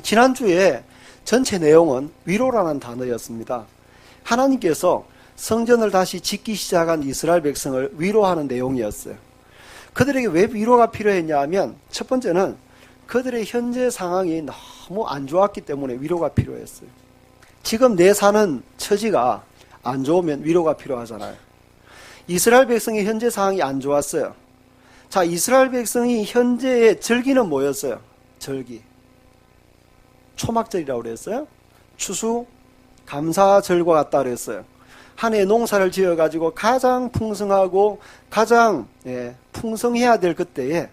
지난주에 전체 내용은 위로라는 단어였습니다. 하나님께서 성전을 다시 짓기 시작한 이스라엘 백성을 위로하는 내용이었어요. 그들에게 왜 위로가 필요했냐 하면 첫 번째는 그들의 현재 상황이 너무 안 좋았기 때문에 위로가 필요했어요. 지금 내 사는 처지가 안 좋으면 위로가 필요하잖아요. 이스라엘 백성의 현재 상황이 안 좋았어요. 자, 이스라엘 백성이 현재의 절기는 뭐였어요? 절기. 초막절이라고 그랬어요. 추수 감사절과 같다 그랬어요. 한 해 농사를 지어가지고 가장 풍성하고 가장 풍성해야 될 그때에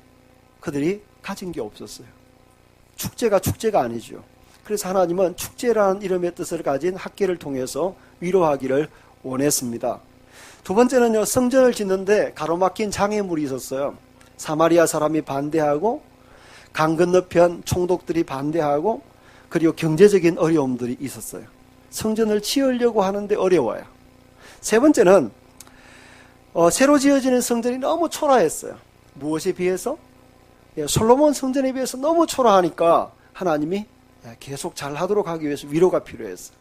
그들이 가진 게 없었어요. 축제가 아니죠. 그래서 하나님은 축제라는 이름의 뜻을 가진 학계를 통해서 위로하기를 원했습니다. 두 번째는요, 성전을 짓는데 가로막힌 장애물이 있었어요. 사마리아 사람이 반대하고 강 건너편 총독들이 반대하고 그리고 경제적인 어려움들이 있었어요. 성전을 지으려고 하는데 어려워요. 세 번째는 새로 지어지는 성전이 너무 초라했어요. 무엇에 비해서? 솔로몬 성전에 비해서 너무 초라하니까 하나님이 계속 잘하도록 하기 위해서 위로가 필요했어요.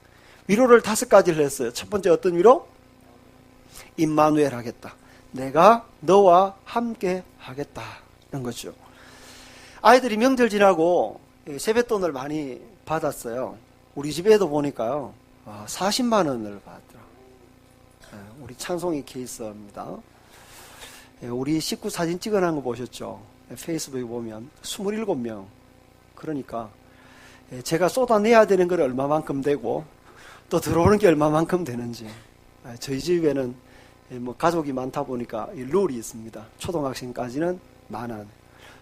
위로를 5가지를 했어요. 첫 번째 어떤 위로? 임마누엘 하겠다. 내가 너와 함께 하겠다는 거죠. 아이들이 명절 지나고 세뱃돈을 많이 받았어요. 우리 집에도 보니까요, 40만 원을 받더라고요. 우리 찬송이 케이스입니다. 우리 식구 사진 찍어놓은 거 보셨죠? 페이스북에 보면 27명. 그러니까 제가 쏟아내야 되는 걸 얼마만큼 되고 또 들어오는 게 얼마만큼 되는지. 저희 집에는 가족이 많다 보니까 룰이 있습니다. 초등학생까지는 10,000원,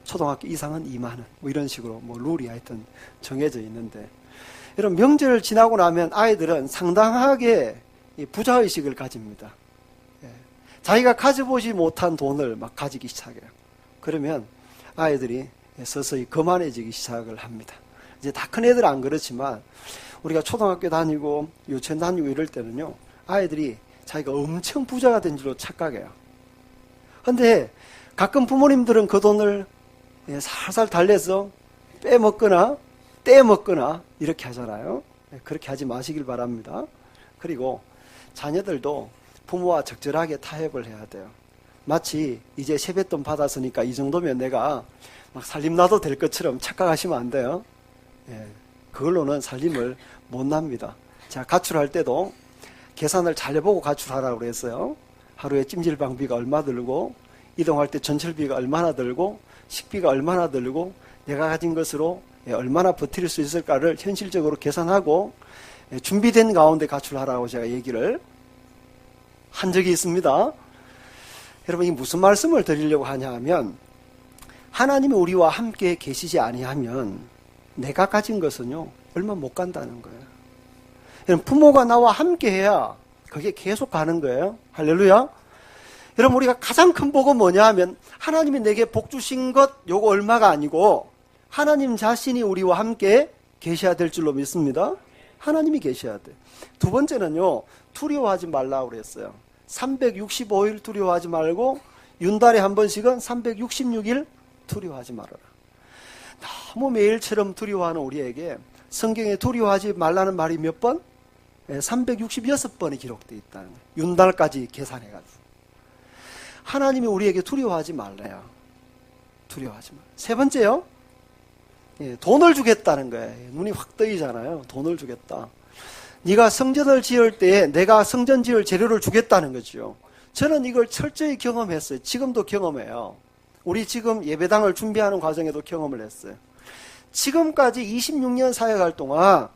초등학교 이상은 20,000원, 이런 식으로 룰이 하여튼 정해져 있는데, 여러분 명절을 지나고 나면 아이들은 상당하게 부자의식을 가집니다. 자기가 가져보지 못한 돈을 막 가지기 시작해요. 그러면 아이들이 서서히 거만해지기 시작을 합니다. 이제 다 큰 애들은 안 그렇지만 우리가 초등학교 다니고 유치원 다니고 이럴 때는요, 아이들이 자기가 엄청 부자가 된 줄로 착각해요. 근데 가끔 부모님들은 그 돈을 살살 달래서 빼먹거나 떼먹거나 이렇게 하잖아요. 그렇게 하지 마시길 바랍니다. 그리고 자녀들도 부모와 적절하게 타협을 해야 돼요. 마치 이제 세뱃돈 받았으니까 이 정도면 내가 막 살림 놔도 될 것처럼 착각하시면 안 돼요. 그걸로는 살림을 못 납니다. 자, 가출할 때도 계산을 잘 해보고 가출하라고 그랬어요. 하루에 찜질방비가 얼마 들고, 이동할 때 전철비가 얼마나 들고, 식비가 얼마나 들고, 내가 가진 것으로 얼마나 버틸 수 있을까를 현실적으로 계산하고 준비된 가운데 가출하라고 제가 얘기를 한 적이 있습니다. 여러분, 이 무슨 말씀을 드리려고 하냐 하면, 하나님이 우리와 함께 계시지 아니하면 내가 가진 것은요, 얼마 못 간다는 거예요. 여러분, 부모가 나와 함께 해야 그게 계속 가는 거예요. 할렐루야. 여러분, 우리가 가장 큰 복은 뭐냐 하면 하나님이 내게 복 주신 것 요거 얼마가 아니고 하나님 자신이 우리와 함께 계셔야 될 줄로 믿습니다. 하나님이 계셔야 돼. 두 번째는요, 두려워하지 말라고 그랬어요. 365일 두려워하지 말고 윤달에 한 번씩은 366일 두려워하지 말아라. 너무 매일처럼 두려워하는 우리에게 성경에 두려워하지 말라는 말이 몇 번? 366번이 기록되어 있다는 거예요. 윤달까지 계산해가지고. 하나님이 우리에게 두려워하지 말래요. 두려워하지 말. 세 번째요, 돈을 주겠다는 거예요. 눈이 확 뜨이잖아요. 돈을 주겠다. 네가 성전을 지을 때에 내가 성전 지을 재료를 주겠다는 거죠. 저는 이걸 철저히 경험했어요. 지금도 경험해요. 우리 지금 예배당을 준비하는 과정에도 경험을 했어요. 지금까지 26년 사역할 동안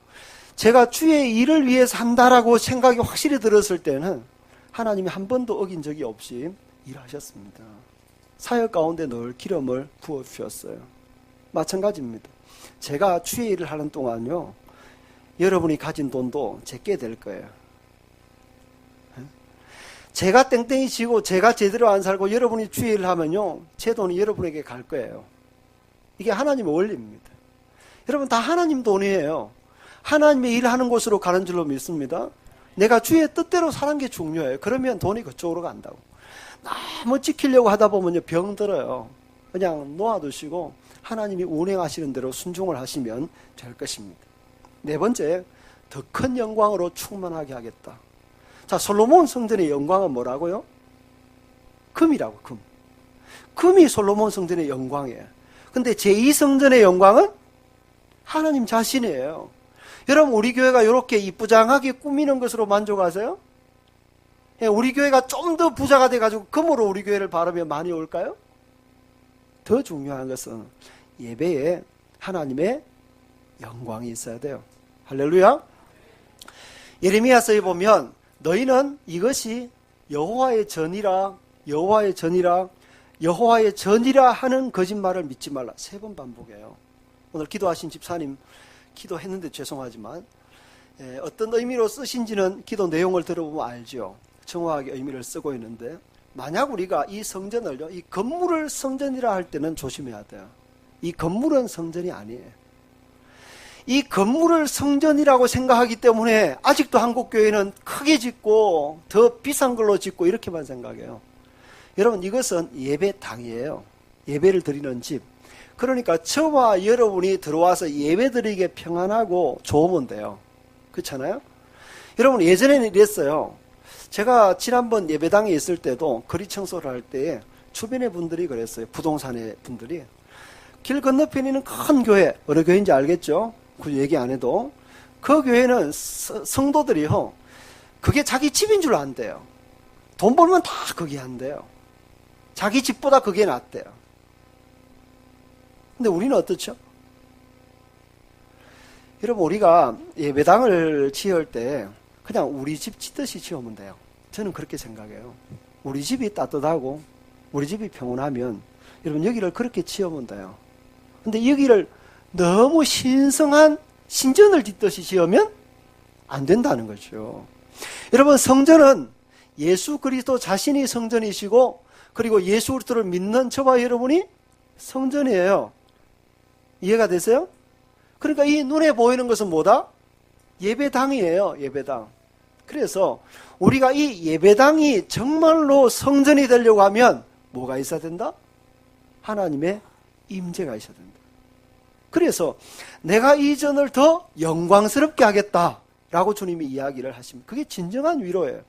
제가 주의 일을 위해서 한다라고 생각이 확실히 들었을 때는 하나님이 한 번도 어긴 적이 없이 일하셨습니다. 사역 가운데 늘 기름을 부어주셨어요. 마찬가지입니다. 제가 주의 일을 하는 동안요, 여러분이 가진 돈도 제게 될 거예요. 제가 땡땡이 치고 제가 제대로 안 살고 여러분이 주의 일을 하면요, 제 돈이 여러분에게 갈 거예요. 이게 하나님의 원리입니다. 여러분, 다 하나님 돈이에요. 하나님의 일하는 곳으로 가는 줄로 믿습니다. 내가 주의 뜻대로 사는 게 중요해요. 그러면 돈이 그쪽으로 간다고. 너무 지키려고 하다 보면요, 병 들어요. 그냥 놓아두시고 하나님이 운행하시는 대로 순종을 하시면 될 것입니다. 네 번째, 더 큰 영광으로 충만하게 하겠다. 자, 솔로몬 성전의 영광은 뭐라고요? 금이라고, 금. 금이 솔로몬 성전의 영광이에요. 근데 제2성전의 영광은 하나님 자신이에요. 여러분, 우리 교회가 이렇게 이쁘장하게 꾸미는 것으로 만족하세요? 우리 교회가 좀 더 부자가 돼가지고 금으로 우리 교회를 바르면 많이 올까요? 더 중요한 것은 예배에 하나님의 영광이 있어야 돼요. 할렐루야. 예레미야서에 보면 너희는 이것이 여호와의 전이라 여호와의 전이라 여호와의 전이라 하는 거짓말을 믿지 말라. 3번 반복해요. 오늘 기도하신 집사님 기도했는데 죄송하지만 어떤 의미로 쓰신지는 기도 내용을 들어보면 알죠. 정확하게 의미를 쓰고 있는데 만약 우리가 이 성전을요, 이 건물을 성전이라 할 때는 조심해야 돼요. 이 건물은 성전이 아니에요. 이 건물을 성전이라고 생각하기 때문에 아직도 한국 교회는 크게 짓고 더 비싼 걸로 짓고 이렇게만 생각해요. 여러분, 이것은 예배당이에요. 예배를 드리는 집. 그러니까 저와 여러분이 들어와서 예배 드리게 평안하고 좋으면 돼요. 그렇잖아요? 여러분, 예전에는 이랬어요. 제가 지난번 예배당에 있을 때도 거리 청소를 할 때에 주변의 분들이 그랬어요. 부동산의 분들이. 길 건너편에 있는 큰 교회, 어느 교회인지 알겠죠? 그 얘기 안 해도. 그 교회는 성도들이요, 그게 자기 집인 줄 안대요. 돈 벌면 다 거기 한대요. 자기 집보다 그게 낫대요. 근데 우리는 어떻죠? 여러분, 우리가 예배당을 지을 때 그냥 우리 집 짓듯이 지으면 돼요. 저는 그렇게 생각해요. 우리 집이 따뜻하고 우리 집이 평온하면 여러분 여기를 그렇게 지으면 돼요. 근데 여기를 너무 신성한 신전을 짓듯이 지으면 안 된다는 거죠. 여러분, 성전은 예수 그리스도 자신이 성전이시고 그리고 예수 그리스도를 믿는 저와 여러분이 성전이에요. 이해가 되세요? 그러니까 이 눈에 보이는 것은 뭐다? 예배당이에요. 예배당. 그래서 우리가 이 예배당이 정말로 성전이 되려고 하면 뭐가 있어야 된다? 하나님의 임재가 있어야 된다. 그래서 내가 이 전을 더 영광스럽게 하겠다라고 주님이 이야기를 하십니다. 그게 진정한 위로예요.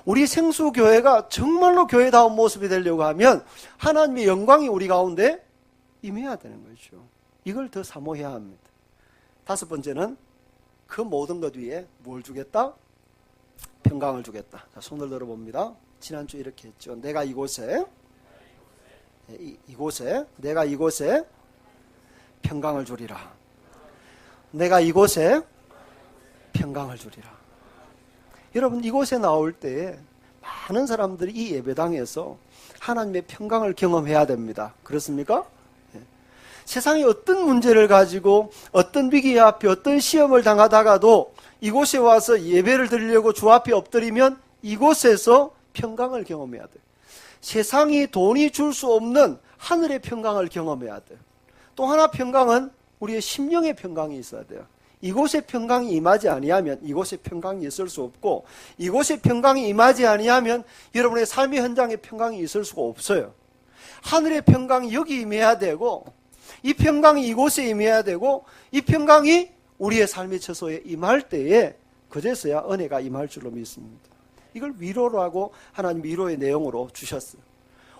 우리 생수교회가 정말로 교회다운 모습이 되려고 하면 하나님의 영광이 우리 가운데 임해야 되는 거죠. 이걸 더 사모해야 합니다. 5번째는 그 모든 것 위에 뭘 주겠다? 평강을 주겠다. 자, 손을 들어봅니다. 지난주 이렇게 했죠. 내가 이곳에 내가 이곳에 평강을 주리라. 내가 이곳에 평강을 주리라. 여러분, 이곳에 나올 때 많은 사람들이 이 예배당에서 하나님의 평강을 경험해야 됩니다. 그렇습니까? 세상에 어떤 문제를 가지고 어떤 위기 앞에 어떤 시험을 당하다가도 이곳에 와서 예배를 드리려고 주 앞에 엎드리면 이곳에서 평강을 경험해야 돼요. 세상이 돈이 줄 수 없는 하늘의 평강을 경험해야 돼요. 또 하나 평강은 우리의 심령의 평강이 있어야 돼요. 이곳에 평강이 임하지 아니하면 이곳에 평강이 있을 수 없고, 이곳에 평강이 임하지 아니하면 여러분의 삶의 현장에 평강이 있을 수가 없어요. 하늘의 평강이 여기 임해야 되고, 이 평강이 이곳에 임해야 되고, 이 평강이 우리의 삶의 처소에 임할 때에 그제서야 은혜가 임할 줄로 믿습니다. 이걸 위로라고 하나님 위로의 내용으로 주셨어요.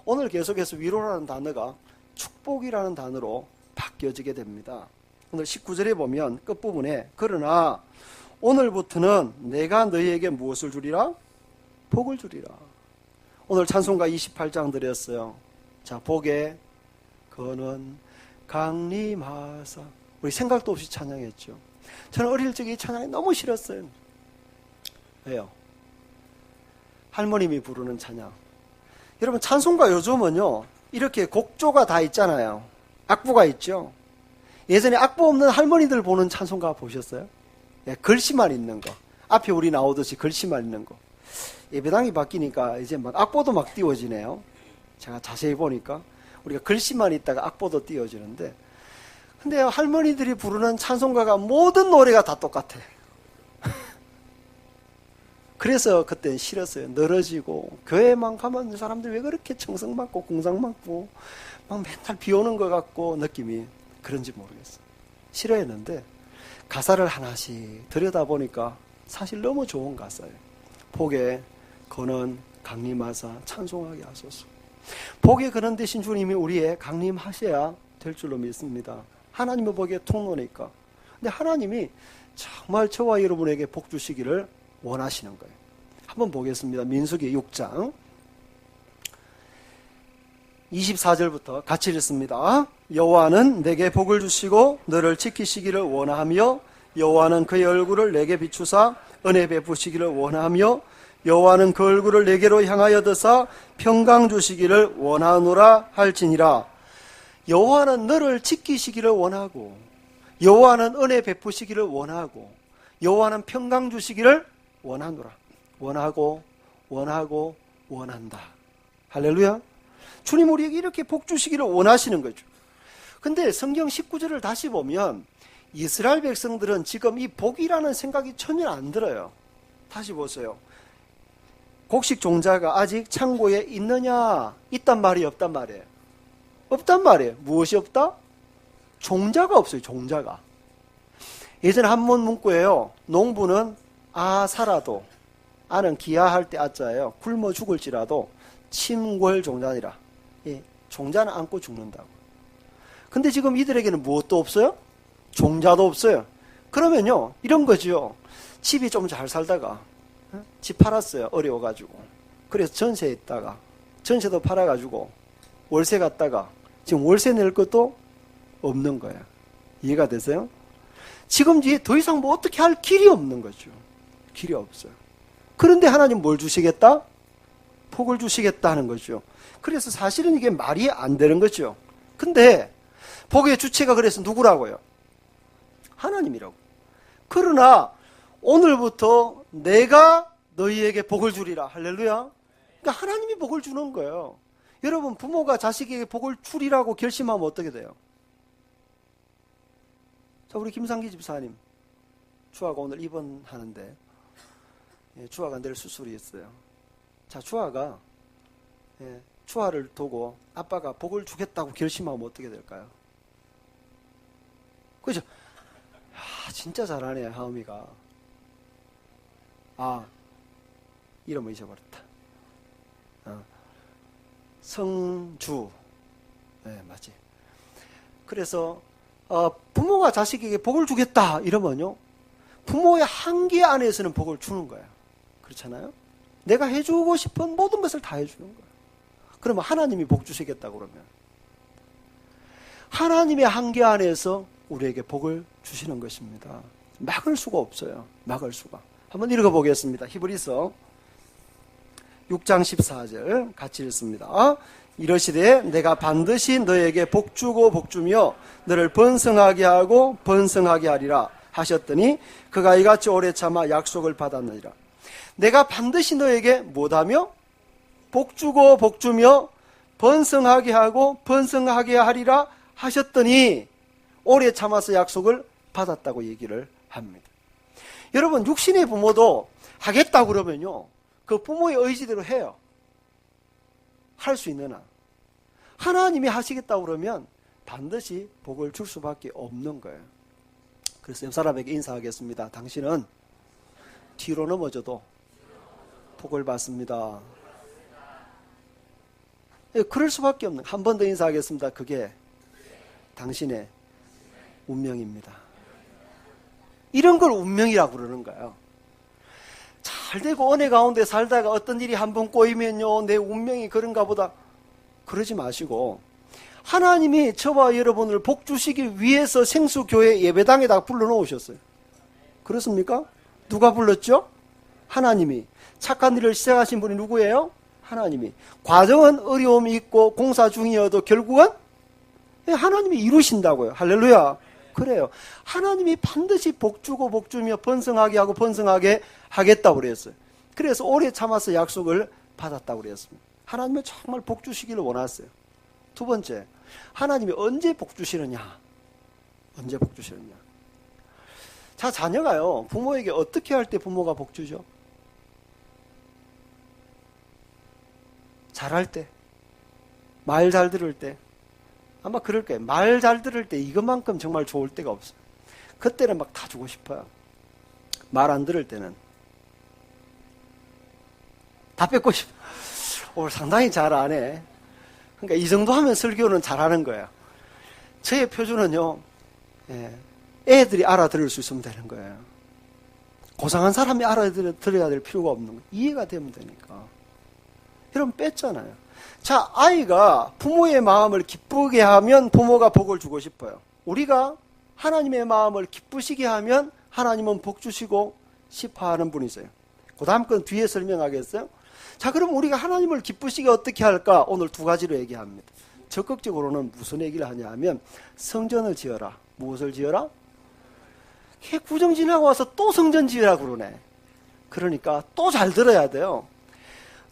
오늘 계속해서 위로라는 단어가 축복이라는 단어로 바뀌어지게 됩니다. 오늘 19절에 보면 끝부분에 그러나 오늘부터는 내가 너희에게 무엇을 주리라? 복을 주리라. 오늘 찬송가 28장 드렸어요. 자, 복에 그는 강림하사. 우리 생각도 없이 찬양했죠. 저는 어릴 적에 이 찬양이 너무 싫었어요. 왜요? 할머님이 부르는 찬양. 여러분, 찬송가 요즘은요 이렇게 곡조가 다 있잖아요. 악보가 있죠. 예전에 악보 없는 할머니들 보는 찬송가 보셨어요? 예, 글씨만 있는 거. 앞에 우리 나오듯이 글씨만 있는 거. 예배당이 바뀌니까 이제 막 악보도 막 띄워지네요. 제가 자세히 보니까 우리가 글씨만 있다가 악보도 띄워지는데, 근데 할머니들이 부르는 찬송가가 모든 노래가 다 똑같아. 그래서 그때는 싫었어요. 늘어지고 교회만 가면 사람들이 왜 그렇게 청승 받고 공상 받고 막 맨날 비 오는 것 같고 느낌이 그런지 모르겠어. 싫어했는데 가사를 하나씩 들여다보니까 사실 너무 좋은 가사예요. 복에 거는 강림하사 찬송하게 하소서. 복에 거는 대신 주님이 우리의 강림하셔야 될 줄로 믿습니다. 하나님의 복의 통로니까. 근데 하나님이 정말 저와 여러분에게 복 주시기를 원하시는 거예요. 한번 보겠습니다. 민수기 6장 24절부터 같이 읽습니다. 여호와는 내게 복을 주시고 너를 지키시기를 원하며 여호와는 그의 얼굴을 내게 비추사 은혜 베푸시기를 원하며 여호와는 그 얼굴을 내게로 향하여 드사 평강 주시기를 원하노라 할지니라. 여호와는 너를 지키시기를 원하고 여호와는 은혜 베푸시기를 원하고 여호와는 평강 주시기를 원하노라. 원하고 원한다. 할렐루야. 주님 우리에게 이렇게 복 주시기를 원하시는 거죠. 근데 성경 19절을 다시 보면 이스라엘 백성들은 지금 이 복이라는 생각이 전혀 안 들어요. 다시 보세요. 곡식 종자가 아직 창고에 있느냐? 있단 말이에요? 없단 말이에요? 없단 말이에요. 무엇이 없다? 종자가 없어요. 종자가. 예전에 한문 문구예요. 농부는 살아도 아는 기아할 때 아자예요. 굶어 죽을지라도 침궐 종자니라. 예, 종자는 안고 죽는다고. 근데 지금 이들에게는 무엇도 없어요? 종자도 없어요. 그러면요 이런 거죠. 집이 좀 잘 살다가 집 팔았어요. 어려워가지고. 그래서 전세에 있다가 전세도 팔아가지고 월세 갔다가 지금 월세 낼 것도 없는 거예요. 이해가 되세요? 지금 이제 더 이상 뭐 어떻게 할 길이 없는 거죠. 길이 없어요. 그런데 하나님 뭘 주시겠다? 복을 주시겠다 하는 거죠. 그래서 사실은 이게 말이 안 되는 거죠. 근데 복의 주체가 그래서 누구라고요? 하나님이라고. 그러나 오늘부터 내가 너희에게 복을 주리라. 할렐루야. 그러니까 하나님이 복을 주는 거예요. 여러분 부모가 자식에게 복을 주리라고 결심하면 어떻게 돼요? 자, 우리 김상기 집사님 주아가 오늘 입원하는데 주아가 내일 수술이 있어요. 자, 주아가 주아를 두고 아빠가 복을 주겠다고 결심하면 어떻게 될까요? 그죠? 진짜 잘하네 하음이가. 이름을 잊어버렸다. 성주. 네, 맞지. 그래서 부모가 자식에게 복을 주겠다 이러면요 부모의 한계 안에서는 복을 주는 거야. 그렇잖아요. 내가 해주고 싶은 모든 것을 다 해주는 거야. 그러면 하나님이 복 주시겠다 그러면 하나님의 한계 안에서 우리에게 복을 주시는 것입니다. 막을 수가 없어요. 막을 수가. 한번 읽어보겠습니다. 히브리서 6장 14절 같이 읽습니다. 이러시되 내가 반드시 너에게 복주고 복주며 너를 번성하게 하고 번성하게 하리라 하셨더니 그가 이같이 오래 참아 약속을 받았느니라. 내가 반드시 너에게 못하며 복주고 복주며 번성하게 하고 번성하게 하리라 하셨더니 오래 참아서 약속을 받았다고 얘기를 합니다. 여러분 육신의 부모도 하겠다고 그러면요 그 부모의 의지대로 해요. 할 수 있는 한. 하나님이 하시겠다고 그러면 반드시 복을 줄 수밖에 없는 거예요. 그래서 옆 사람에게 인사하겠습니다. 당신은 뒤로 넘어져도 복을 받습니다. 그럴 수밖에 없는. 한 번 더 인사하겠습니다. 그게 당신의 운명입니다. 이런 걸 운명이라고 그러는 거예요. 잘 되고 은혜 가운데 살다가 어떤 일이 한 번 꼬이면요 내 운명이 그런가 보다 그러지 마시고 하나님이 저와 여러분을 복 주시기 위해서 생수교회 예배당에다 불러놓으셨어요. 그렇습니까? 누가 불렀죠? 하나님이. 착한 일을 시작하신 분이 누구예요? 하나님이. 과정은 어려움이 있고 공사 중이어도 결국은 하나님이 이루신다고요. 할렐루야. 그래요. 하나님이 반드시 복주고 복주며 번성하게 하고 번성하게 하겠다고 그랬어요. 그래서 오래 참아서 약속을 받았다고 그랬습니다. 하나님은 정말 복주시기를 원했어요. 두 번째, 하나님이 언제 복주시느냐? 언제 복주시느냐? 자, 자녀가요 부모에게 어떻게 할 때 부모가 복주죠? 잘할 때, 말 잘 들을 때, 아마 그럴 거예요. 말 잘 들을 때 이것만큼 정말 좋을 때가 없어요. 그때는 막 다 주고 싶어요. 말 안 들을 때는 다 뺏고 싶어. 오늘 상당히 잘 안 해. 그러니까 이 정도 하면 설교는 잘하는 거예요. 저의 표준은요, 애들이 알아들을 수 있으면 되는 거예요. 고상한 사람이 알아들어야 될 필요가 없는 거예요. 이해가 되면 되니까. 여러분 뺐잖아요. 자, 아이가 부모의 마음을 기쁘게 하면 부모가 복을 주고 싶어요. 우리가 하나님의 마음을 기쁘시게 하면 하나님은 복 주시고 싶어 하는 분이세요. 그 다음 건 뒤에 설명하겠어요? 자, 그럼 우리가 하나님을 기쁘시게 어떻게 할까? 오늘 두 가지로 얘기합니다. 적극적으로는 무슨 얘기를 하냐 하면 성전을 지어라. 무엇을 지어라? 걔 구정 지나고 와서 또 성전 지으라 그러네. 그러니까 또 잘 들어야 돼요.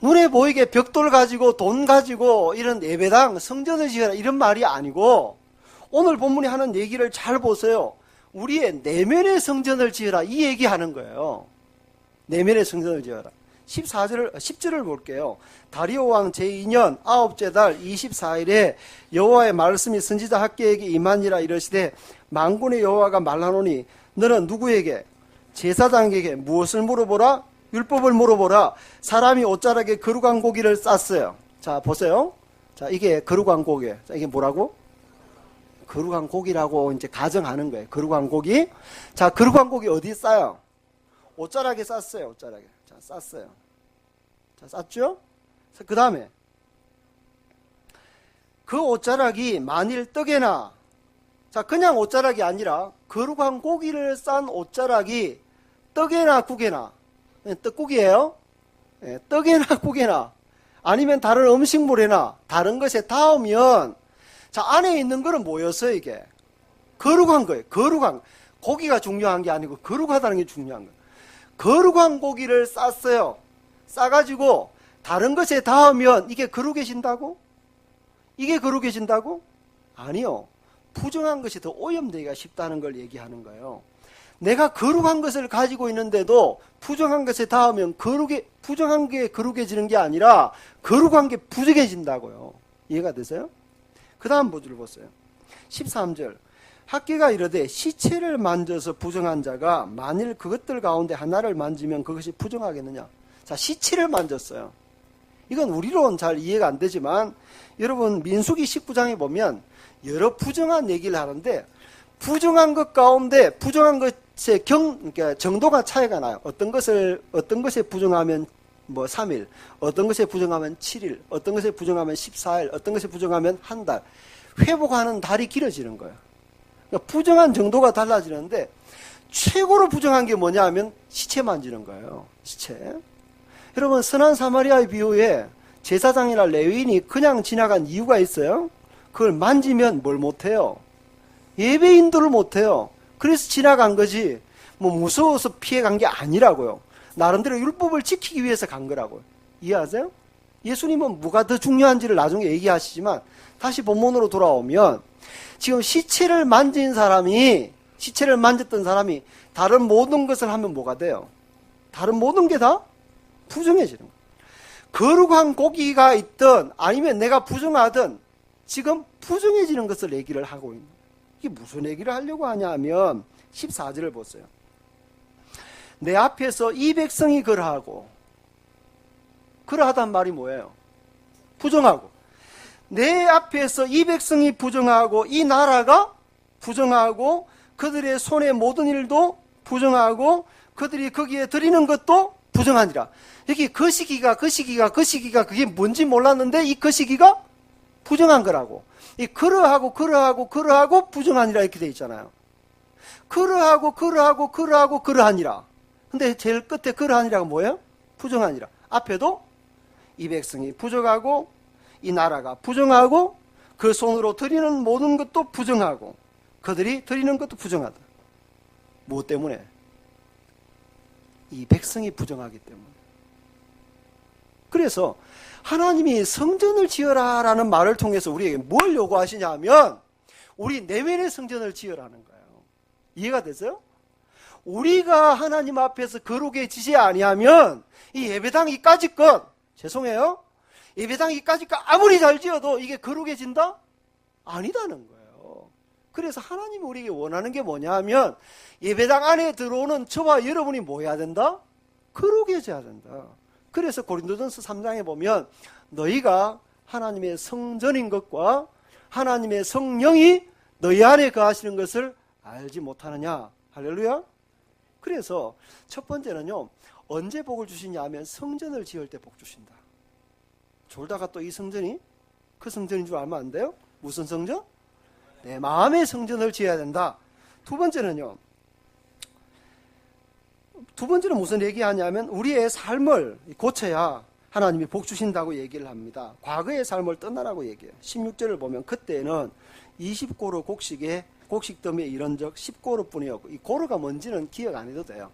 눈에 보이게 벽돌 가지고 돈 가지고 이런 예배당 성전을 지어라 이런 말이 아니고 오늘 본문이 하는 얘기를 잘 보세요. 우리의 내면의 성전을 지어라 이 얘기하는 거예요. 내면의 성전을 지어라. 10절을 볼게요. 다리오 왕 제2년 9째 달 24일에 여호와의 말씀이 선지자 학개에게 임하니라 이르시되 만군의 여호와가 말하노니 너는 누구에게? 제사장에게 무엇을 물어보라? 율법을 물어보라. 사람이 옷자락에 거룩한 고기를 쌌어요. 자, 보세요. 자, 이게 거룩한 고기. 자, 이게 뭐라고? 거룩한 고기라고 이제 가정하는 거예요. 거룩한 고기. 자, 거룩한 고기 어디 싸요? 옷자락에 쌌어요. 옷자락에. 자, 쌌어요. 자, 쌌죠? 그 다음에 그 옷자락이 만일 떡에나 자, 그냥 옷자락이 아니라 거룩한 고기를 싼 옷자락이 떡에나 국에나 떡국이에요. 떡에나 국에나 아니면 다른 음식물에나 다른 것에 닿으면 자, 안에 있는 거는 뭐였어요? 이게 거룩한 거예요. 거룩한 고기가 중요한 게 아니고 거룩하다는 게 중요한 거예요. 거룩한 고기를 쌌어요. 싸가지고 다른 것에 닿으면 이게 거룩해진다고? 이게 거룩해진다고? 아니요. 부정한 것이 더 오염되기가 쉽다는 걸 얘기하는 거예요. 내가 거룩한 것을 가지고 있는데도 부정한 것에 닿으면 부정한 게 거룩해지는 게 아니라 거룩한 게 부정해진다고요. 이해가 되세요? 그 다음 보기를 보세요. 13절. 학개가 이르되 시체를 만져서 부정한 자가 만일 그것들 가운데 하나를 만지면 그것이 부정하겠느냐. 자, 시체를 만졌어요. 이건 우리로는 잘 이해가 안 되지만 여러분 민수기 19장에 보면 여러 부정한 얘기를 하는데 부정한 것 가운데 부정한 것의 그러니까 정도가 차이가 나요. 어떤 것에 부정하면 3일, 어떤 것에 부정하면 7일, 어떤 것에 부정하면 14일, 어떤 것에 부정하면 한 달. 회복하는 달이 길어지는 거예요. 그러니까 부정한 정도가 달라지는데 최고로 부정한 게 뭐냐 하면 시체 만지는 거예요. 시체. 여러분 선한 사마리아의 비유에 제사장이나 레위인이 그냥 지나간 이유가 있어요. 그걸 만지면 뭘 못해요? 예배인들을 못해요. 그래서 지나간 거지 무서워서 피해간 게 아니라고요. 나름대로 율법을 지키기 위해서 간 거라고요. 이해하세요? 예수님은 뭐가 더 중요한지를 나중에 얘기하시지만 다시 본문으로 돌아오면 지금 시체를 만졌던 사람이 다른 모든 것을 하면 뭐가 돼요? 다른 모든 게 다 부정해지는 거예요. 거룩한 고기가 있든 아니면 내가 부정하든 지금 부정해지는 것을 얘기를 하고 있는 거예요. 이게 무슨 얘기를 하려고 하냐 하면 14절을 보세요. 내 앞에서 이 백성이 그러하고 그러하단 말이 뭐예요? 부정하고 내 앞에서 이 백성이 부정하고 이 나라가 부정하고 그들의 손의 모든 일도 부정하고 그들이 거기에 드리는 것도 부정하니라. 여기 그 시기가 그게 뭔지 몰랐는데 이 그 시기가 부정한 거라고. 이 그러하고 부정하니라 이렇게 돼 있잖아요. 그러하고 그러하니라. 근데 제일 끝에 그러하니라가 뭐예요? 부정하니라. 앞에도 이 백성이 부정하고 이 나라가 부정하고 그 손으로 드리는 모든 것도 부정하고 그들이 드리는 것도 부정하다. 무엇 때문에? 이 백성이 부정하기 때문에. 그래서 하나님이 성전을 지어라 라는 말을 통해서 우리에게 뭘 요구하시냐 하면 우리 내면의 성전을 지으라는 거예요. 이해가 되세요? 우리가 하나님 앞에서 거룩해지지 아니하면 이 예배당 이까짓 것 죄송해요. 예배당 이까짓 것 아무리 잘 지어도 이게 거룩해진다? 아니다는 거예요. 그래서 하나님이 우리에게 원하는 게 뭐냐 하면 예배당 안에 들어오는 저와 여러분이 뭐 해야 된다? 거룩해져야 된다. 그래서 고린도전서 3장에 보면 너희가 하나님의 성전인 것과 하나님의 성령이 너희 안에 거하시는 것을 알지 못하느냐. 할렐루야. 그래서 첫 번째는요, 언제 복을 주시냐 하면 성전을 지을 때 복 주신다. 졸다가 또 이 성전이 그 성전인 줄 알면 안 돼요? 무슨 성전? 내 마음의 성전을 지어야 된다. 두 번째는 무슨 얘기하냐면 우리의 삶을 고쳐야 하나님이 복 주신다고 얘기를 합니다. 과거의 삶을 떠나라고 얘기해요. 16절을 보면 그때는 20고루 곡식 더미에 이런 적 10고루 뿐이었고, 이 고루가 뭔지는 기억 안 해도 돼요.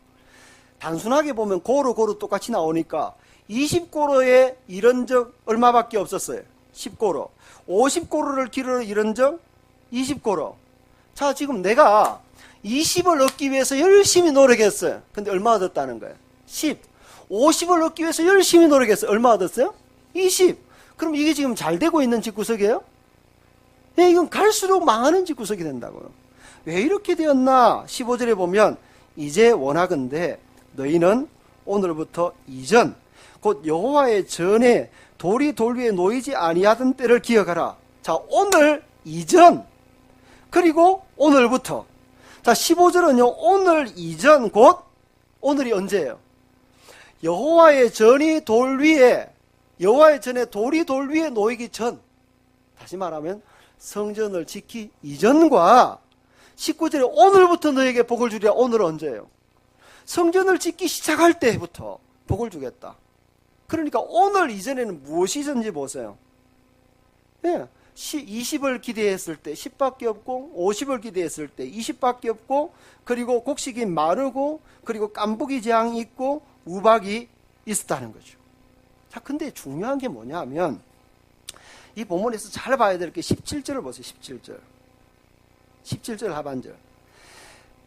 단순하게 보면 고루 똑같이 나오니까 20고루에 이런 적 얼마밖에 없었어요? 10고루. 50고루를 기르러 이런 적 20고루. 자, 지금 내가 20을 얻기 위해서 열심히 노력했어요. 근데 얼마 얻었다는 거예요? 10. 50을 얻기 위해서 열심히 노력했어요. 얼마 얻었어요? 20. 그럼 이게 지금 잘 되고 있는 집구석이에요? 네, 이건 갈수록 망하는 집구석이 된다고요. 왜 이렇게 되었나? 15절에 보면 이제 원하건대 너희는 오늘부터 이전 곧 여호와의 전에 돌이 돌 위에 놓이지 아니하던 때를 기억하라. 자, 오늘 이전 그리고 오늘부터. 자, 15절은요, 오늘 이전 곧 오늘이 언제예요? 여호와의 전이 돌 위에, 여호와의 전에 돌이 돌 위에 놓이기 전, 다시 말하면 성전을 짓기 이전과 19절에 오늘부터 너에게 복을 주리라. 오늘은 언제예요? 성전을 짓기 시작할 때부터 복을 주겠다. 그러니까 오늘 이전에는 무엇이 있었는지 보세요. 예, 20을 기대했을 때 10밖에 없고, 50을 기대했을 때 20밖에 없고, 그리고 곡식이 마르고, 그리고 깐부기 재앙이 있고, 우박이 있었다는 거죠. 자, 근데 중요한 게 뭐냐 하면 이 본문에서 잘 봐야 될 게 17절을 보세요. 17절 하반절.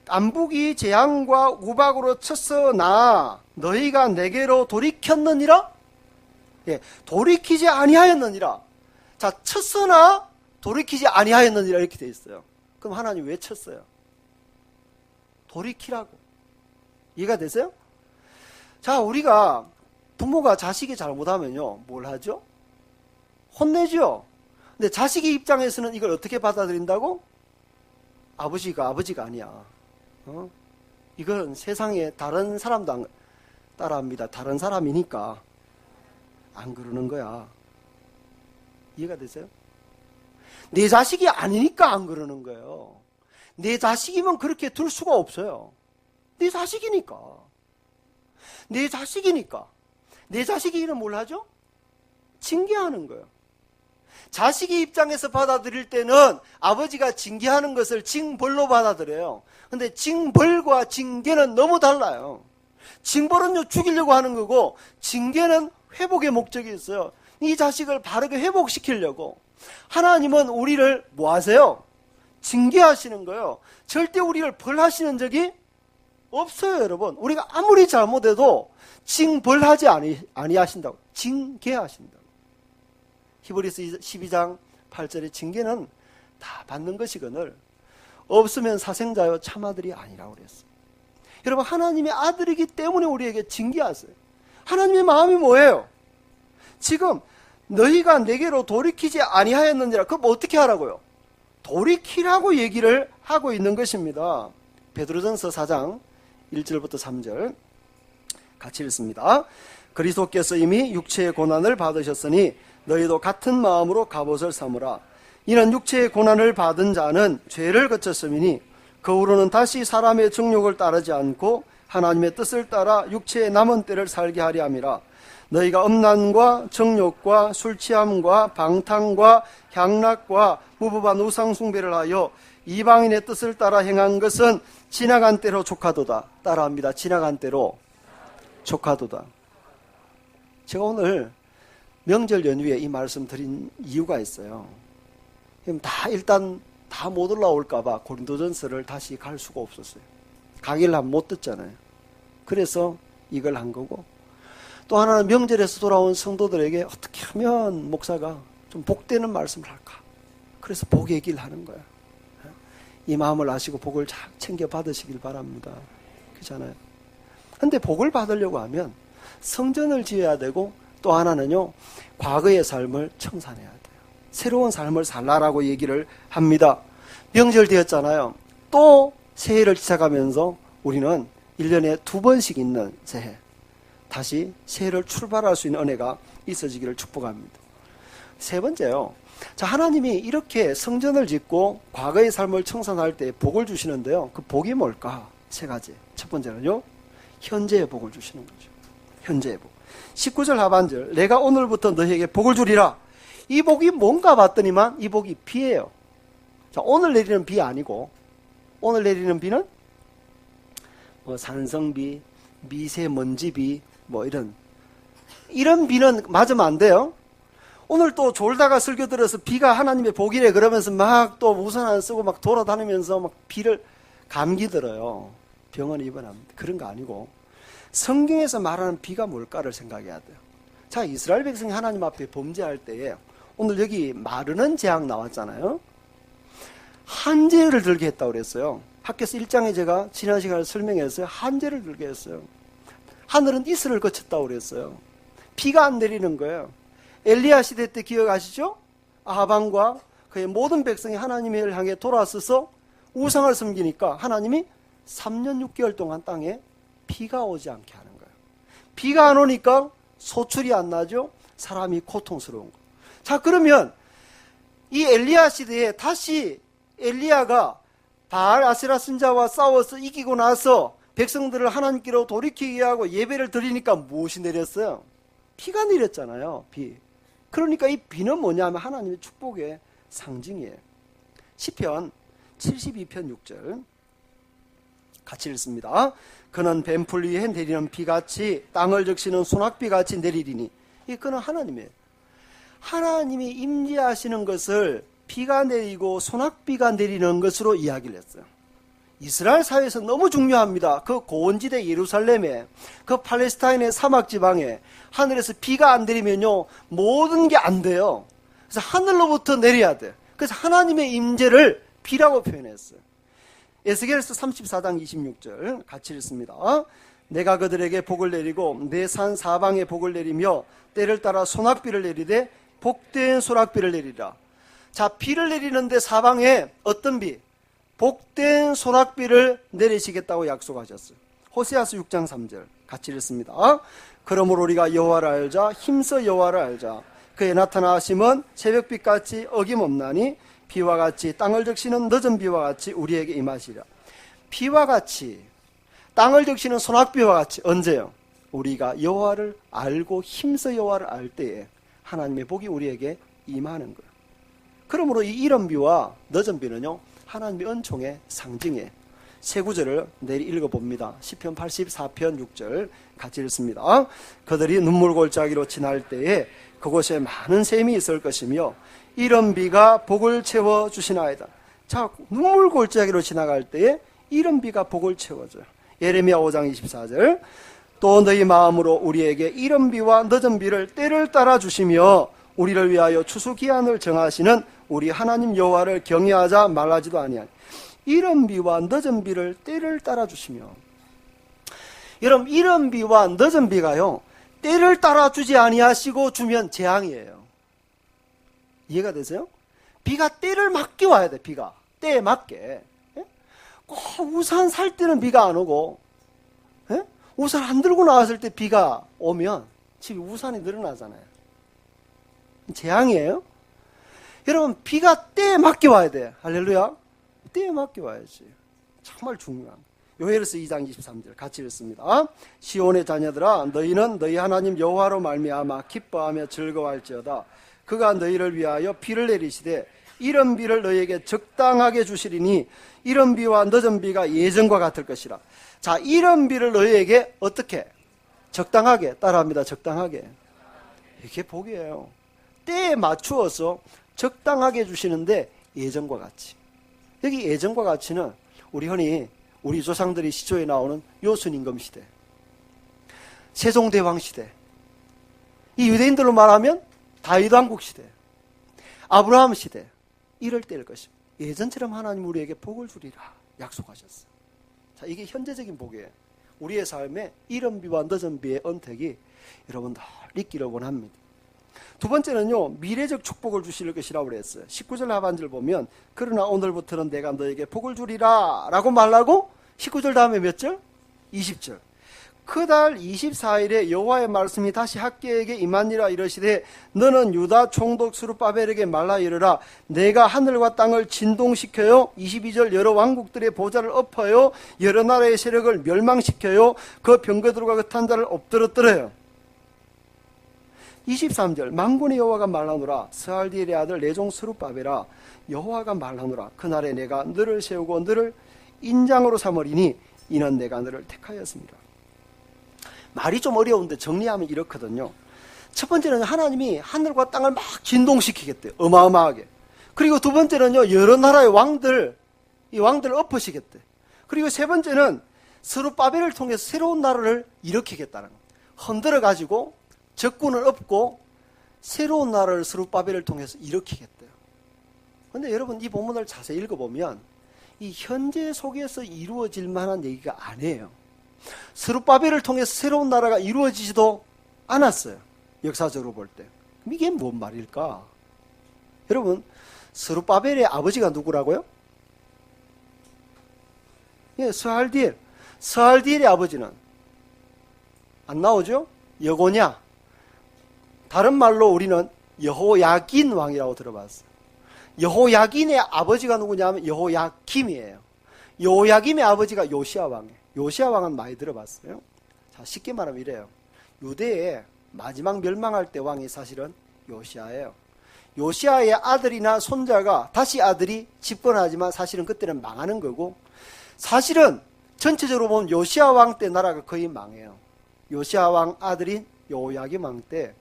깐부기 재앙과 우박으로 쳤으나 너희가 내게로 돌이켰느니라? 예, 돌이키지 아니하였느니라. 자, 쳤으나 돌이키지 아니하였느니라 이렇게 되어 있어요. 그럼 하나님 왜 쳤어요? 돌이키라고. 이해가 되세요? 자, 우리가 부모가 자식이 잘못하면요, 뭘 하죠? 혼내죠. 근데 자식의 입장에서는 이걸 어떻게 받아들인다고? 아버지가 아니야. 이건 세상에 다른 사람도 안 따라합니다. 다른 사람이니까 안 그러는 거야. 이해가 되세요? 내 자식이 아니니까 안 그러는 거예요. 내 자식이면 그렇게 둘 수가 없어요. 내 자식이니까. 내 자식이 이는 뭘 하죠? 징계하는 거예요. 자식의 입장에서 받아들일 때는 아버지가 징계하는 것을 징벌로 받아들여요. 근데 징벌과 징계는 너무 달라요. 징벌은요, 죽이려고 하는 거고, 징계는 회복의 목적이 있어요. 이 자식을 바르게 회복시키려고. 하나님은 우리를 뭐 하세요? 징계하시는 거예요. 절대 우리를 벌하시는 적이 없어요, 여러분. 우리가 아무리 잘못해도 징벌하지 아니하신다고. 징계하신다고. 히브리서 12장 8절의 징계는 다 받는 것이거늘 없으면 사생자요 참아들이 아니라고 그랬어요. 여러분, 하나님의 아들이기 때문에 우리에게 징계하세요. 하나님의 마음이 뭐예요? 지금 너희가 내게로 돌이키지 아니하였느니라. 그럼 어떻게 하라고요? 돌이키라고 얘기를 하고 있는 것입니다. 베드로전서 4장 1절부터 3절 같이 읽습니다. 그리스도께서 이미 육체의 고난을 받으셨으니 너희도 같은 마음으로 갑옷을 삼으라. 이는 육체의 고난을 받은 자는 죄를 거쳤음이니 그 후로는 다시 사람의 정욕을 따르지 않고 하나님의 뜻을 따라 육체의 남은 때를 살게 하려 함이라. 너희가 음란과 정욕과 술취함과 방탕과 향락과 무부한 우상 숭배를 하여 이방인의 뜻을 따라 행한 것은 지나간 때로 족하도다. 따라합니다. 지나간 때로 족하도다. 제가 오늘 명절 연휴에 이 말씀 드린 이유가 있어요. 일단 다 못 올라올까봐 고린도전서를 다시 갈 수가 없었어요. 강의를 하면 못 듣잖아요. 그래서 이걸 한 거고, 또 하나는 명절에서 돌아온 성도들에게 어떻게 하면 목사가 좀 복되는 말씀을 할까? 그래서 복의 길 하는 거야. 이 마음을 아시고 복을 잘 챙겨 받으시길 바랍니다. 그렇잖아요. 근데 복을 받으려고 하면 성전을 지어야 되고, 또 하나는요, 과거의 삶을 청산해야 돼요. 새로운 삶을 살라라고 얘기를 합니다. 명절 되었잖아요. 또 새해를 시작하면서 우리는 1년에 2번씩 있는 새해, 다시 새해를 출발할 수 있는 은혜가 있어지기를 축복합니다. 세 번째요. 자, 하나님이 이렇게 성전을 짓고 과거의 삶을 청산할 때 복을 주시는데요. 그 복이 뭘까? 세 가지. 첫 번째는요, 현재의 복을 주시는 거죠. 현재의 복. 19절 하반절, 내가 오늘부터 너희에게 복을 주리라. 이 복이 뭔가 봤더니만 이 복이 비예요. 자, 오늘 내리는 비 아니고, 오늘 내리는 비는 뭐 산성비, 미세먼지비, 뭐 이런 비는 맞으면 안 돼요. 오늘 또 졸다가 설교 들어서 비가 하나님의 복이래 그러면서 막 또 우산 안 쓰고 막 돌아다니면서 막 비를, 감기 들어요. 병원 입원합니다. 그런 거 아니고, 성경에서 말하는 비가 뭘까를 생각해야 돼요. 자, 이스라엘 백성이 하나님 앞에 범죄할 때에, 오늘 여기 마르는 재앙 나왔잖아요. 한재를 들게 했다고 그랬어요. 학교에서 1장에 제가 지난 시간에 설명했어요. 한재를 들게 했어요. 하늘은 이슬을 거쳤다고 그랬어요. 비가 안 내리는 거예요. 엘리야 시대 때 기억하시죠? 아합왕과 그의 모든 백성이 하나님을 향해 돌아서서 우상을 섬기니까 하나님이 3년 6개월 동안 땅에 비가 오지 않게 하는 거예요. 비가 안 오니까 소출이 안 나죠? 사람이 고통스러운 거예요. 자, 그러면 이 엘리야 시대에 다시 엘리야가 바알 아세라 선자와 싸워서 이기고 나서 백성들을 하나님께로 돌이키게 하고 예배를 드리니까 무엇이 내렸어요? 비가 내렸잖아요. 비. 그러니까 이 비는 뭐냐면 하나님의 축복의 상징이에요. 시편 72편 6절 같이 읽습니다. 그는 뱀풀 위에 내리는 비같이 땅을 적시는 소낙비같이 내리리니, 이 그는 하나님이에요. 하나님이 임재하시는 것을 비가 내리고 소낙비가 내리는 것으로 이야기를 했어요. 이스라엘 사회에서 너무 중요합니다. 그 고원지대 예루살렘에, 그 팔레스타인의 사막지방에 하늘에서 비가 안 내리면요, 모든 게 안 돼요. 그래서 하늘로부터 내려야 돼요. 그래서 하나님의 임재를 비라고 표현했어요. 에스겔서 34장 26절 같이 읽습니다. 내가 그들에게 복을 내리고 내 산 사방에 복을 내리며 때를 따라 소낙비를 내리되 복된 소낙비를 내리라. 자, 비를 내리는데 사방에 어떤 비? 복된 소낙비를 내리시겠다고 약속하셨어요. 호세아서 6장 3절 같이 읽습니다. 그러므로 우리가 여호와를 알자, 힘써 여호와를 알자. 그의 나타나심은 새벽빛같이 어김없나니 비와 같이 땅을 적시는 늦은 비와 같이 우리에게 임하시리라. 비와 같이, 땅을 적시는 소낙비와 같이. 언제요? 우리가 여호와를 알고 힘써 여호와를 알 때에 하나님의 복이 우리에게 임하는 거예요. 그러므로 이 이른 비와 늦은 비는요, 하나님의 은총의 상징이에요. 세 구절을 내일 읽어봅니다. 시편 84편 6절 같이 읽습니다. 그들이 눈물골짜기로 지날 때에 그곳에 많은 샘이 있을 것이며 이른 비가 복을 채워주시나이다. 자, 눈물골짜기로 지나갈 때에 이른 비가 복을 채워줘요. 예레미야 5장 24절 또 너희 마음으로 우리에게 이른 비와 늦은 비를 때를 따라 주시며 우리를 위하여 추수기한을 정하시는 우리 하나님 여호와를 경외하자 말하지도 아니하니. 이른 비와 늦은 비를 때를 따라 주시며. 여러분, 이른 비와 늦은 비가요, 때를 따라 주지 아니하시고 주면 재앙이에요. 이해가 되세요? 비가 때를 맞게 와야 돼. 비가 때에 맞게. 꼭 우산 살 때는 비가 안 오고, 우산 안 들고 나왔을 때 비가 오면 집에 우산이 늘어나잖아요. 재앙이에요. 여러분, 비가 때에 맞게 와야 돼. 할렐루야. 때에 맞게 와야지. 정말 중요한. 요엘서 2장 23절 같이 읽습니다. 시온의 자녀들아, 너희는 너희 하나님 여호와로 말미암아 기뻐하며 즐거워할지어다. 그가 너희를 위하여 비를 내리시되 이른 비를 너희에게 적당하게 주시리니 이른 비와 늦은 비가 예전과 같을 것이라. 자, 이른 비를 너희에게 어떻게? 적당하게. 따라합니다. 적당하게. 이게 복이에요. 때에 맞추어서 적당하게 주시는데 예전과 같이. 여기 예전과 같이는 우리 흔히 우리 조상들이 시조에 나오는 요순임금 시대, 세종대왕 시대, 이 유대인들로 말하면 다윗 왕국 시대, 아브라함 시대, 이럴 때일 것입니다. 예전처럼 하나님 우리에게 복을 주리라 약속하셨어요. 자, 이게 현재적인 복이에요. 우리의 삶에 이른 비와 늦은 비의 언택이 여러분 늘 있기를 원합니다. 두 번째는요, 미래적 축복을 주실 것이라고 그랬어요. 19절 하반절 보면 그러나 오늘부터는 내가 너에게 복을 주리라 라고 말하고 19절 다음에 몇 절? 20절. 그달 24일에 여호와의 말씀이 다시 학개에게 임하니라 이르시되 너는 유다 총독 스룹바벨에게 말라 이르라 내가 하늘과 땅을 진동시켜요 22절 여러 왕국들의 보좌를 엎어요 여러 나라의 세력을 멸망시켜요 그 병거들과 그 탄자를 엎드러뜨려요. 23절 만군의 여호와가 말하노라 스알디엘의 아들 내 종 스룹바벨아 여호와가 말하노라 그날에 내가 너를 세우고 너를 인장으로 삼으리니 이는 내가 너를 택하였습니다. 말이 좀 어려운데 정리하면 이렇거든요. 첫 번째는 하나님이 하늘과 땅을 막 진동시키겠대요. 어마어마하게. 그리고 두 번째는요, 여러 나라의 왕들, 이 왕들을 엎으시겠대요. 그리고 세 번째는 스룹바벨을 통해서 새로운 나라를 일으키겠다는 거예요. 흔들어가지고 적군을 엎고 새로운 나라를 스룹바벨을 통해서 일으키겠대요. 그런데 여러분 이 본문을 자세히 읽어보면 이 현재 속에서 이루어질 만한 얘기가 아니에요. 스룹바벨을 통해서 새로운 나라가 이루어지지도 않았어요. 역사적으로 볼 때. 그럼 이게 뭔 말일까? 여러분, 스룹바벨의 아버지가 누구라고요? 예, 스알디엘. 스알디엘의 아버지는 안 나오죠? 여고냐? 다른 말로 우리는 여호야긴 왕이라고 들어봤어요. 여호야긴의 아버지가 누구냐면 여호야김이에요. 여호야김의 아버지가 요시야 왕이에요. 요시야 왕은 많이 들어봤어요. 자, 쉽게 말하면 이래요. 유대의 마지막 멸망할 때 왕이 사실은 요시야예요. 요시야의 아들이나 손자가 다시 아들이 집권하지만 사실은 그때는 망하는 거고 사실은 전체적으로 보면 요시야 왕 때 나라가 거의 망해요. 요시야 왕 아들인 여호야김 왕 때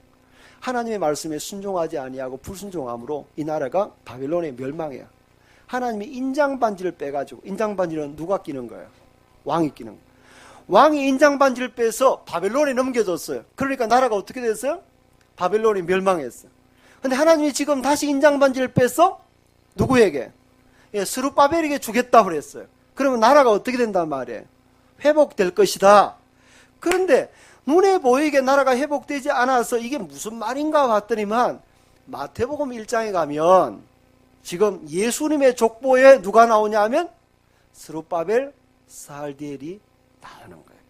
하나님의 말씀에 순종하지 아니하고 불순종함으로 이 나라가 바벨론에 멸망해요. 하나님이 인장반지를 빼가지고 인장반지는 누가 끼는 거예요? 왕이 끼는 거예요. 왕이 인장반지를 빼서 바벨론에 넘겨줬어요. 그러니까 나라가 어떻게 됐어요? 바벨론이 멸망했어요. 근데 하나님이 지금 다시 인장반지를 빼서 누구에게? 예, 스룹바벨에게 주겠다고 그랬어요. 그러면 나라가 어떻게 된단 말이에요? 회복될 것이다. 그런데 눈에 보이게 나라가 회복되지 않아서 이게 무슨 말인가 봤더니만 마태복음 1장에 가면 지금 예수님의 족보에 누가 나오냐 하면 스룹바벨, 스알디엘이 나오는 거예요.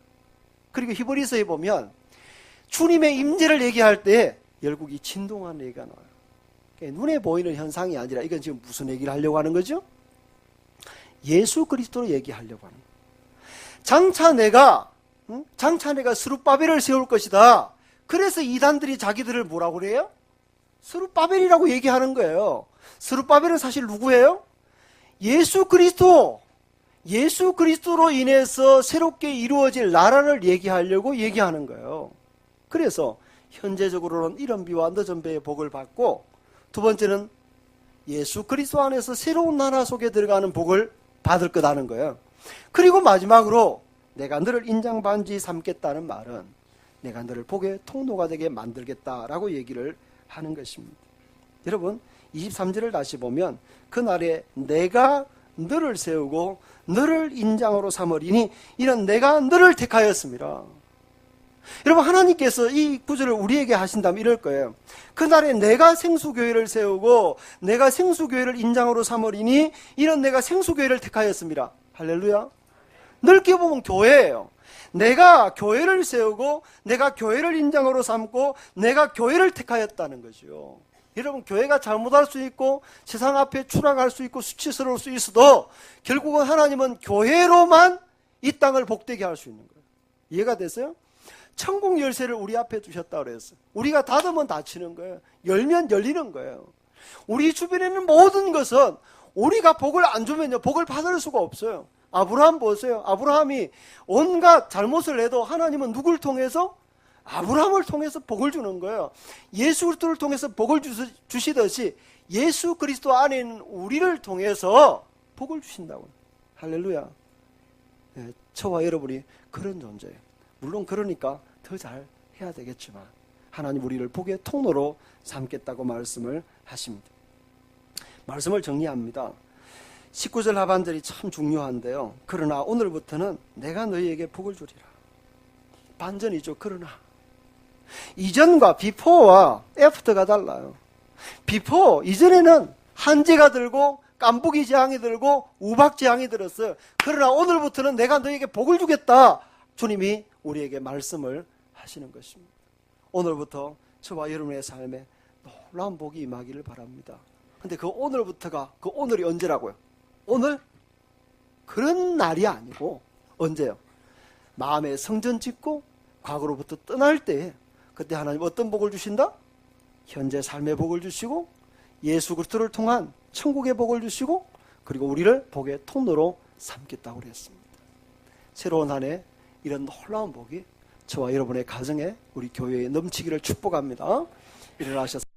그리고 히브리서에 보면 주님의 임재를 얘기할 때 열국이 진동하는 얘기가 나와요. 그러니까 눈에 보이는 현상이 아니라 이건 지금 무슨 얘기를 하려고 하는 거죠? 예수 그리스도로 얘기하려고 하는 거예요. 장차 내가 스룹바벨을 세울 것이다. 그래서 이단들이 자기들을 뭐라고 그래요? 스룹바벨이라고 얘기하는 거예요. 스룹바벨은 사실 누구예요? 예수 그리스도. 예수 그리스도로 인해서 새롭게 이루어질 나라를 얘기하려고 얘기하는 거예요. 그래서 현재적으로는 이른 비와 늦은 비의 복을 받고 두 번째는 예수 그리스도 안에서 새로운 나라 속에 들어가는 복을 받을 거다는 거예요. 그리고 마지막으로 내가 너를 인장반지 삼겠다는 말은 내가 너를 복의 통로가 되게 만들겠다라고 얘기를 하는 것입니다. 여러분 23절을 다시 보면 그날에 내가 너를 세우고 너를 인장으로 삼으리니 이는 내가 너를 택하였습니다. 여러분 하나님께서 이 구절을 우리에게 하신다면 이럴 거예요. 그날에 내가 생수교회를 세우고 내가 생수교회를 인장으로 삼으리니 이는 내가 생수교회를 택하였습니다. 할렐루야. 넓게 보면 교회예요. 내가 교회를 세우고 내가 교회를 인장으로 삼고 내가 교회를 택하였다는 거죠. 여러분 교회가 잘못할 수 있고 세상 앞에 추락할 수 있고 수치스러울 수 있어도 결국은 하나님은 교회로만 이 땅을 복되게 할 수 있는 거예요. 이해가 됐어요? 천국 열쇠를 우리 앞에 두셨다고 그랬어요. 우리가 닫으면 닫히는 거예요. 열면 열리는 거예요. 우리 주변에 있는 모든 것은 우리가 복을 안 주면요 복을 받을 수가 없어요. 아브라함 보세요. 아브라함이 온갖 잘못을 해도 하나님은 누굴 통해서? 아브라함을 통해서 복을 주는 거예요. 예수 그리스도를 통해서 복을 주시듯이 예수 그리스도 안에 있는 우리를 통해서 복을 주신다고요. 할렐루야. 네, 저와 여러분이 그런 존재예요. 물론 그러니까 더 잘 해야 되겠지만 하나님 우리를 복의 통로로 삼겠다고 말씀을 하십니다. 말씀을 정리합니다. 19절 하반절이 참 중요한데요. 그러나 오늘부터는 내가 너희에게 복을 주리라. 반전이죠. 그러나 이전과 비포와 애프터가 달라요. 비포 이전에는 한지가 들고 깐부기 재앙이 들고 우박 재앙이 들었어요. 그러나 오늘부터는 내가 너희에게 복을 주겠다. 주님이 우리에게 말씀을 하시는 것입니다. 오늘부터 저와 여러분의 삶에 놀라운 복이 임하기를 바랍니다. 근데 그 오늘부터가, 그 오늘이 언제라고요? 오늘? 그런 날이 아니고 언제요? 마음에 성전 짓고 과거로부터 떠날 때에 그때 하나님 어떤 복을 주신다? 현재 삶의 복을 주시고 예수 그리스도를 통한 천국의 복을 주시고 그리고 우리를 복의 통로로 삼겠다고 그랬습니다. 새로운 한 해 이런 놀라운 복이 저와 여러분의 가정에 우리 교회에 넘치기를 축복합니다. 일어나셔서